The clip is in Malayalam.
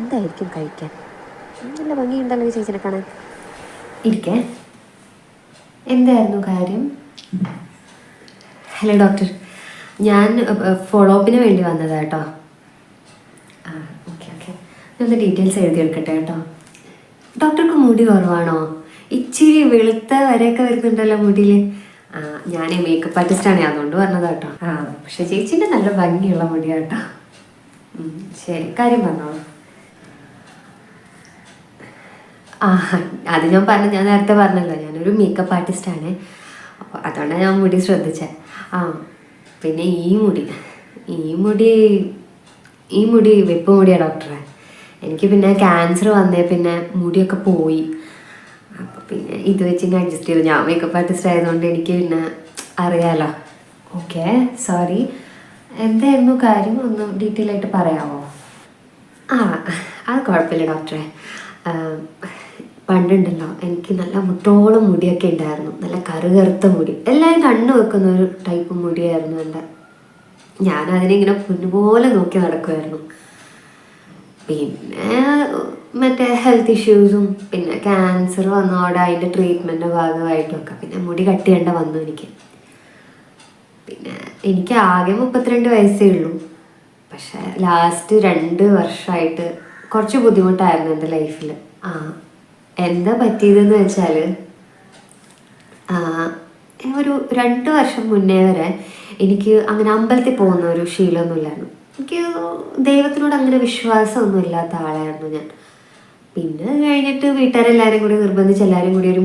എന്തായിരിക്കും കഴിക്കാൻ? നല്ല ഭംഗിയുണ്ടല്ലോ ഈ ചേച്ചിനെ കാണാൻ. ഇരിക്കേ. എന്തായിരുന്നു കാര്യം? ഹലോ ഡോക്ടർ, ഞാൻ ഫോളോ അപ്പിന് വേണ്ടി വന്നതാണ് കേട്ടോ. ആ ഓക്കെ ഓക്കെ, ഞാനൊന്ന് ഡീറ്റെയിൽസ് എഴുതിയെടുക്കട്ടെ കേട്ടോ. ഡോക്ടർക്ക് മുടി കുറവാണോ? ഇച്ചിരി വെളുത്ത വരെയൊക്കെ വരുന്നുണ്ടല്ലോ മുടിയിൽ. ആ, ഞാൻ മേക്കപ്പ് ആർട്ടിസ്റ്റാണ്, അതുകൊണ്ട് പറഞ്ഞതാ കേട്ടോ. ആ പക്ഷെ ചേച്ചീൻ്റെ നല്ല ഭംഗിയുള്ള മുടിയാണ് കേട്ടോ. ശരി, കാര്യം പറഞ്ഞോളൂ. ആ അത് ഞാൻ നേരത്തെ പറഞ്ഞല്ലോ, ഞാനൊരു മേക്കപ്പ് ആർട്ടിസ്റ്റാണ്. അപ്പോൾ അതുകൊണ്ടാണ് ഞാൻ മുടി ശ്രദ്ധിച്ചത്. ആ പിന്നെ ഈ മുടി വെപ്പ് മുടിയാണ് ഡോക്ടറെ. എനിക്ക് പിന്നെ ക്യാൻസർ വന്നേ പിന്നെ മുടിയൊക്കെ പോയി. അപ്പോൾ പിന്നെ ഇത് വെച്ച് അഡ്ജസ്റ്റ് ചെയ്തു. ഞാൻ മേക്കപ്പ് ആർട്ടിസ്റ്റ് ആയതുകൊണ്ട് എനിക്ക് പിന്നെ അറിയാലോ. Okay, sorry. എന്തായിരുന്നു കാര്യം, ഒന്ന് ഡീറ്റെയിൽ ആയിട്ട് പറയാമോ? ആ അത് കുഴപ്പമില്ല ഡോക്ടറെ. പണ്ടുണ്ടല്ലോ എനിക്ക് നല്ല മുട്ടോളം മുടിയൊക്കെ ഉണ്ടായിരുന്നു, നല്ല കറുകറുത്ത മുടി. എല്ലാവരും കണ്ണു വെക്കുന്ന ഒരു ടൈപ്പ് മുടിയായിരുന്നു എൻ്റെ. ഞാനതിനെ ഇങ്ങനെ പൊന്നുപോലെ നോക്കി നടക്കുമായിരുന്നു. പിന്നെ മറ്റേ ഹെൽത്ത് ഇഷ്യൂസും പിന്നെ ക്യാൻസർ വന്നതോടെ അതിൻ്റെ ട്രീറ്റ്മെൻറ്റിൻ്റെ ഭാഗമായിട്ടൊക്കെ പിന്നെ മുടി കട്ട് ചെയ്യേണ്ട വന്നു എനിക്ക്. പിന്നെ എനിക്ക് ആകെ 32 വയസ്സേ ഉള്ളൂ. പക്ഷേ ലാസ്റ്റ് 2 വർഷമായിട്ട് കുറച്ച് ബുദ്ധിമുട്ടായിരുന്നു എൻ്റെ ലൈഫിൽ. എന്താ പറ്റിയതെന്ന് വെച്ചാൽ, ഒരു 2 വർഷം മുന്നേ വരെ എനിക്ക് അങ്ങനെ അമ്പലത്തിൽ പോകുന്ന ഒരു ശീലമൊന്നുമില്ലായിരുന്നു. എനിക്ക് ദൈവത്തിനോട് അങ്ങനെ വിശ്വാസമൊന്നും ഇല്ലാത്ത ആളായിരുന്നു ഞാൻ. പിന്നെ കഴിഞ്ഞിട്ട് വീട്ടുകാരെല്ലാവരും കൂടി നിർബന്ധിച്ച് എല്ലാവരും കൂടി ഒരു